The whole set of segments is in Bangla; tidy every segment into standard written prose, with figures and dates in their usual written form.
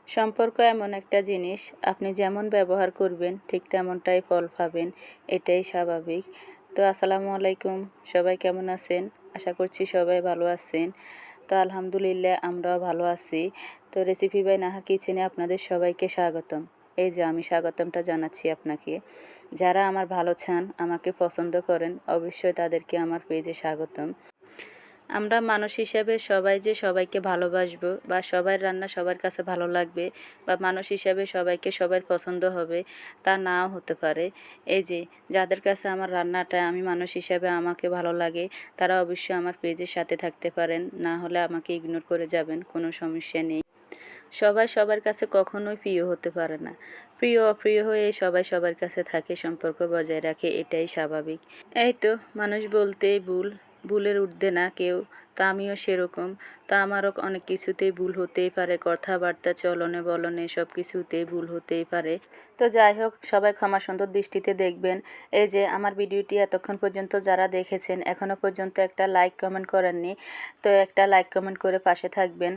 সম্পর্ক এমন একটা জিনিস, আপনি যেমন ব্যবহার করবেন ঠিক তেমনটাই ফল পাবেন, এটাই স্বাভাবিক। তো আসসালামু আলাইকুম, সবাই কেমন আছেন? আশা করছি সবাই ভালো আছেন। তো আলহামদুলিল্লাহ আমরাও ভালো আছি। তো রেসিপি বাই নাহা কিচেনে আপনাদের সবাইকে স্বাগতম। এই যে আমি স্বাগতমটা জানাচ্ছি আপনাকে। যারা আমার ভালো চান, আমাকে পছন্দ করেন, অবশ্যই তাদেরকে আমার পেজে স্বাগতম। আমরা মানুষ হিসেবে সবাই যে সবাইকে ভালোবাসবো বা সবার রান্না সবার কাছে ভালো লাগবে বা মানুষ হিসেবে সবাইকে সবার পছন্দ হবে তা নাও হতে পারে। এই যে যাদের কাছে আমার রান্নাটা আমি মানুষ হিসেবে আমাকে ভালো লাগে তারা অবশ্যই আমার পেজের সাথে থাকতে পারেন, না হলে আমাকে ইগনোর করে যাবেন, কোনো সমস্যা নেই। সবাই সবার কাছে কখনোই প্রিয় হতে পারে না। প্রিয় অপ্রিয় হয়ে সবাই সবার কাছে থাকে, সম্পর্ক বজায় রাখে, এটাই স্বাভাবিক। এই তো মানুষ বলতেই ভুল, ভুলের ঊর্ধ্বে না কেউ। তা আমিও সেরকম। তা আমারও অনেক কিছুতেই ভুল হতেই পারে, কথাবার্তা চলনে বলনে সব কিছুতেই ভুল হতেই পারে। তো যাই হোক, সবাই ক্ষমা সুন্দর দৃষ্টিতে দেখবেন। এই যে আমার ভিডিওটি এতক্ষণ পর্যন্ত যারা দেখেছেন এখনও পর্যন্ত একটা লাইক কমেন্ট করেননি, তো একটা লাইক কমেন্ট করে পাশে থাকবেন।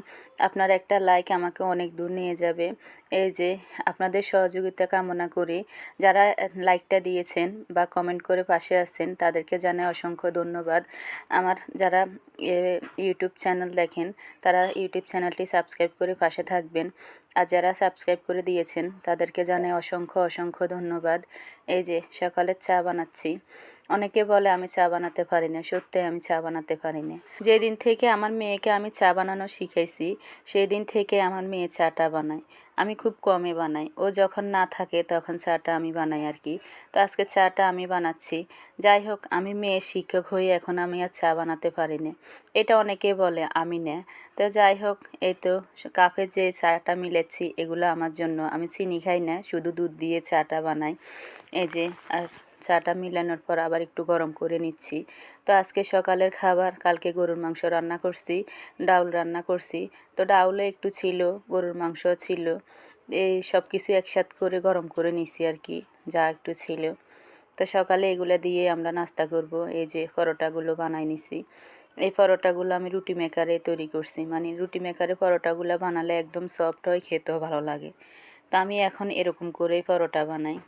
আপনার একটা লাইক আমাকে অনেক দূর নিয়ে যাবে। এই যে আপনাদের সহযোগিতা কামনা করি। যারা লাইকটা দিয়েছেন বা কমেন্ট করে পাশে আছেন তাদেরকে জানাই অসংখ্য ধন্যবাদ। আমার যারা ইউটিউব চ্যানেল দেখেন তারা ইউটিউব চ্যানেলটি সাবস্ক্রাইব করে পাশে থাকবেন। আর যারা সাবস্ক্রাইব করে দিয়েছেন তাদেরকে জানাই অসংখ্য অসংখ্য ধন্যবাদ। এই যে সকালের চা বানাচ্ছি। অনেকে বলে আমি চা বানাতে পারি না, সত্যি আমি চা বানাতে পারি না। যেদিন থেকে আমার মেয়েকে আমি চা বানানো শিখাইছি সেই দিন থেকে আমার মেয়ে চাটা বানায়। আমি খুব কমই বানাই, ও যখন না থাকে তখন চাটা আমি বানাই আর কি। তো আজকে চাটা আমি বানাচ্ছি। যাই হোক, আমি মেয়ের শিক্ষক হয়ে এখন আমি আর চা বানাতে পারি না, এটা অনেকে বলে, আমি না। তো যাই হোক, এই তো কাপে যে চাটা মিলেছি এগুলো আমার জন্য। আমি চিনি খাই না, শুধু দুধ দিয়ে চাটা বানাই। এই যে আর চাটা মিলানোর পর আবার একটু গরম করে নিচ্ছি। তো আজকে সকালের খাবার, কালকে গরুর মাংস রান্না করছি, ডাউল রান্না করছি। তো ডাউলে একটু ছিল, গরুর মাংস ছিল, এই সব কিছু একসাথে করে গরম করে নিছি আর কি, যা একটু ছিল। তো সকালে এগুলো দিয়ে আমরা নাস্তা করব। এই যে পরোটাগুলো বানাই নিছি। এই পরোটাগুলো আমি রুটি মেকারে তৈরি করছি, মানে রুটি মেকারে পরোটাগুলো বানালে একদম সফট হয়, খেতেও ভালো লাগে। তা আমি এখন এরকম করেই পরোটা বানাই।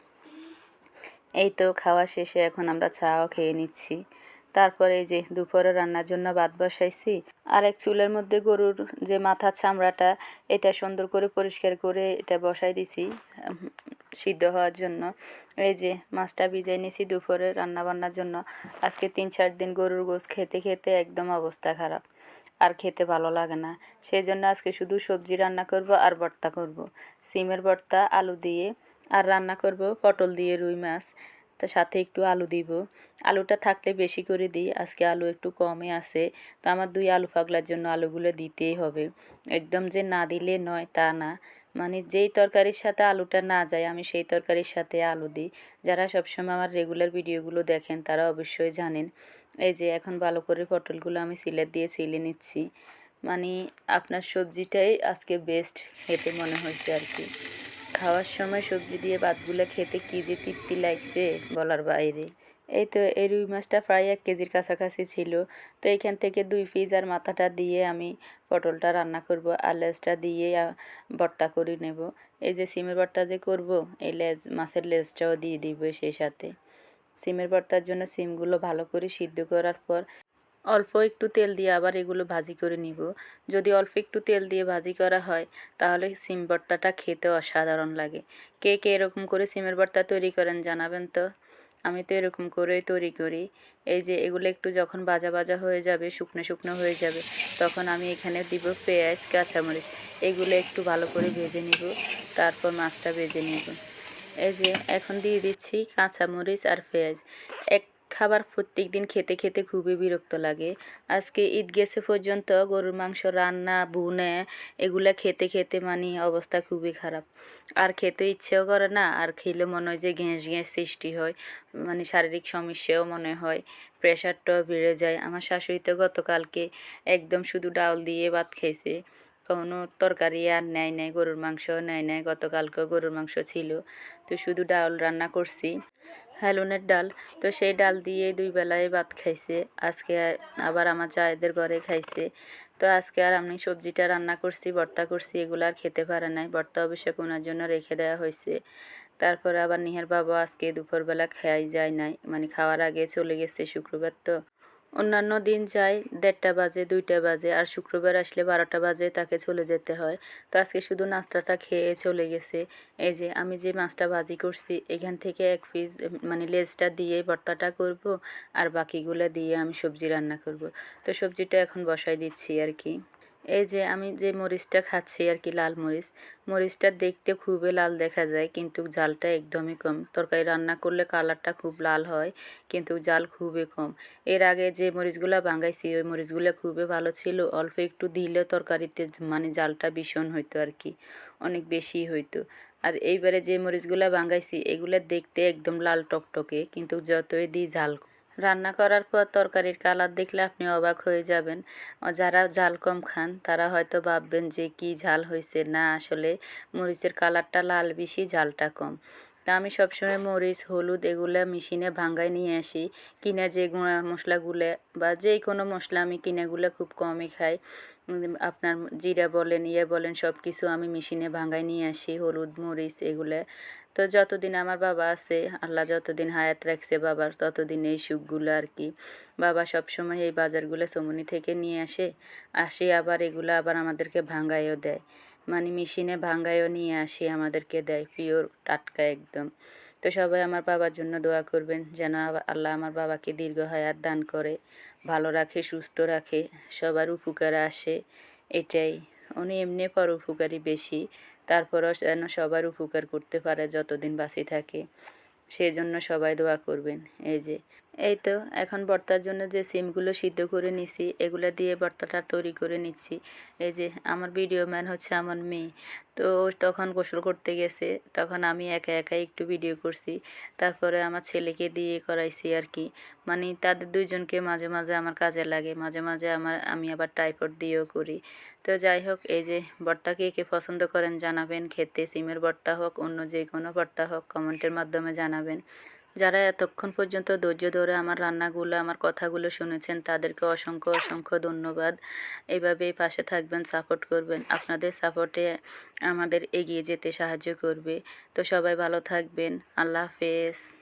এই তো খাওয়া শেষে এখন আমরা চাও খেয়ে নিচ্ছি। তারপরে এই যে দুপুরে রান্নার জন্য ভাত বসাইছি। আর এক চুলের মধ্যে গরুর যে মাথার চামড়াটা, এটা সুন্দর করে পরিষ্কার করে এটা বসাই দিছি সিদ্ধ হওয়ার জন্য। এই যে মাছটা ভিজাই নিছি দুপুরে রান্না বান্নার জন্য। আজকে 3-4 দিন গরুর গোশত খেতে খেতে একদম অবস্থা খারাপ, আর খেতে ভালো লাগে না। সেই জন্য আজকে শুধু সবজি রান্না করব আর ভর্তা করব, সিমের ভর্তা আলু দিয়ে। আর রান্না করব পটল দিয়ে রুই মাছ, তো সাথে একটু আলু দিব। আলুটা থাকলে বেশি করে দিই, আজকে আলু একটু কমে আছে। তো আমার 2 আলু পাগলার জন্য আলুগুলো দিতেই হবে। একদম যে না দিলে নয় তা না, মানে যেই তরকারির সাথে আলুটা না যায় আমি সেই তরকারির সাথে আলু দিই। যারা সবসময় আমার রেগুলার ভিডিওগুলো দেখেন তারা অবশ্যই জানেন। এই যে এখন ভালো করে পটলগুলো আমি সিলেট দিয়ে ছিলে নিচ্ছি। মানে আপনার সবজিটাই আজকে বেস্ট খেতে মনে হয়েছে আর কি। খাওয়ার সময় সবজি দিয়ে ভাতগুলো খেতে কী যে তৃপ্তি লাগছে বলার বাইরে। এই তো এই রুই মাছটা প্রায় 1 কেজির কাছাকাছি ছিল। তো এইখান থেকে 2 পিস আর মাথাটা দিয়ে আমি পটলটা রান্না করব, আর লেজটা দিয়ে ভর্তা করে নেব। এই যে সিমের ভর্তা যে করব, এই মাছের লেজটাও দিয়ে দিব সেই সাথে। সিমের ভর্তার জন্য সিমগুলো ভালো করে সিদ্ধ করার পর অল্প একটু তেল দিয়ে আবার এগুলো ভাজি করে নিব। যদি অল্প একটু তেল দিয়ে ভাজি করা হয় তাহলে সিম ভর্তাটা খেতে অসাধারণ লাগে। কে কে এরকম করে সিমের ভর্তা তৈরি করেন জানাবেন তো। আমি তো এরকম করেই তৈরি করি। এই যে এগুলো একটু যখন ভাজা ভাজা হয়ে যাবে, শুকনো শুকনো হয়ে যাবে, তখন আমি এখানে দিব পেঁয়াজ কাঁচামরিচ। এগুলো একটু ভালো করে ভেজে নিব, তারপর মাছটা ভেজে নিব। এই যে এখন দিয়ে দিচ্ছি কাঁচামরিচ আর পেঁয়াজ। এক খাবার প্রত্যেক দিন খেতে খেতে খুবই বিরক্ত লাগে। আজকে ঈদ গেছে পর্যন্ত গরুর মাংস রান্না ভুনে এগুলা খেতে খেতে মানে অবস্থা খুবই খারাপ। আর খেতে ইচ্ছেও করে না, আর খেলে মনে হয় যে গ্যাস গ্যাস সৃষ্টি হয়, মানে শারীরিক সমস্যাও মনে হয়, প্রেশারটাও বেড়ে যায়। আমার শাশুড়ি তো গতকালকে একদম শুধু ডাউল দিয়ে ভাত খেয়েছে, কোনো তরকারি আর নেয় গরুর মাংস নেয়, গতকালকেও গরুর মাংস ছিল। তো শুধু ডাউল রান্না করছি। হেলুনের ডাল। তো সেই ডাল দিয়ে 2 বেলায় ভাত খাইছে। আজকে আবার আমার জায়েদের ঘরে খাইছে। তো আজকে আর আমি সবজিটা রান্না করছি, ভর্তা করছি, এগুলো আর খেতে পারে নাই। ভর্তা অবশ্য ওনার জন্য রেখে দেওয়া হয়েছে। তারপরে আবার নিহার বাবা আজকে দুপুরবেলা খেয়াই যায় নাই, মানে খাওয়ার আগে চলে গেছে, শুক্রবার তো। অন্যান্য দিন যায় 1:30 বাজে, 2টা বাজে, আর শুক্রবার আসলে 12টা বাজে তাকে চলে যেতে হয়। তো আজকে শুধু নাস্তাটা খেয়ে চলে গেছে। এই যে আমি যে মাছটা ভাজি করছি, এখান থেকে 1 পিস মানে লেজটা দিয়ে ভর্তাটা করব, আর বাকিগুলো দিয়ে আমি সবজি রান্না করব। তো সবজিটা এখন বসাই দিচ্ছি আর কি। এই যে আমি যে মরিচটা খাচ্ছি আর কি, লাল মরিচ। মরিচটা দেখতে খুবই লাল দেখা যায়, কিন্তু জালটা একদমই কম। তরকারি রান্না করলে কালারটা খুব লাল হয়, কিন্তু জাল খুবই কম। এর আগে যে মরিচগুলো ভাঙাইছি ওই মরিচগুলো খুবই ভালো ছিল, অল্প একটু দিলে তরকারিতে মানে জালটা ভীষণ হইতো আর কি, অনেক বেশি হইতো। আর এইবারে যে মরিচগুলো ভাঙাইছি এগুলো দেখতে একদম লাল টকটকে, কিন্তু যতই দিই ঝাল। রান্না করার পর তরকারির কালার দেখলে আপনি অবাক হয়ে যাবেন। যারা ঝাল কম খান তারা হয়তো ভাববেন যে কি ঝাল হয়েছে, না আসলে মরিচের কালারটা লাল বেশি, ঝালটা কম। তা আমি সবসময় মরিচ, হলুদ এগুলো মেশিনে ভাঙ্গায় নিয়ে আসি। কিনা যে গুঁড়া মশলাগুলো বা যে কোনো মশলা আমি কিনাগুলো খুব কমই খাই। আপনার জিরা বলেন, বলেন, সব কিছু আমি মেশিনে ভাঙ্গায় নিয়ে আসি, হলুদ, মরিচ এগুলো। তো যতদিন আমার বাবা আছে, আল্লাহ যতদিন হায়াত রাখছে বাবার, ততদিন এই সুখগুলো আর কি। বাবা সবসময় এই বাজারগুলো চমুনি থেকে নিয়ে আসি, আবার এগুলো আবার আমাদেরকে ভাঙ্গায়ও দেয়, মানে মেশিনে ভাঙ্গায়ও নিয়ে আসি, আমাদেরকে দেয় পিওর টাটকা একদম। তো সবাই আমার বাবার জন্য দোয়া করবেন, যেন আল্লাহ আমার বাবাকে দীর্ঘ হায়াত দান করে, ভালো রাখে, সুস্থ রাখে, সবার উপকারে আসে, এটাই। উনি এমনি পরোপকারী বেশি, তারপরও যেন সবার উপকার করতে পারে যতদিন বাঁচি থাকে, সেজন্য সবাই দোয়া করবেন। এই তো এখন ভর্তার জন্য যে সিমগুলো সিদ্ধ করে নিছি এগুলো দিয়ে ভর্তাটা তৈরি করে নিচ্ছি। এই যে আমার ভিডিও ম্যান হচ্ছে আমার মেয়ে। তো ও তখন গোসল করতে গেছে, তখন আমি একা একা একটু ভিডিও করছি। তারপরে আমার ছেলেকে দিয়ে করাইছি আর কি, মানে তাদের দুইজনকে মাঝে মাঝে আমার কাজে লাগে, মাঝে মাঝে আমি আবার ট্রাইপড দিয়েও করি। তো যাই হোক, এই যে ভর্তা কে কে পছন্দ করেন জানাবেন, খেতে সিমের ভর্তা হোক অন্য যে কোনো ভর্তা হোক কমেন্টের মাধ্যমে জানাবেন। যারা এতক্ষণ পর্যন্ত ধৈর্য ধরে আমার রান্নাগুলো, আমার কথাগুলো শুনেছেন তাদেরকে অসংখ্য অসংখ্য ধন্যবাদ। এইভাবেই পাশে থাকবেন, সাপোর্ট করবেন। আপনাদের সাপোর্টে আমাদের এগিয়ে যেতে সাহায্য করবে। তো সবাই ভালো থাকবেন। আল্লাহ হাফেজ।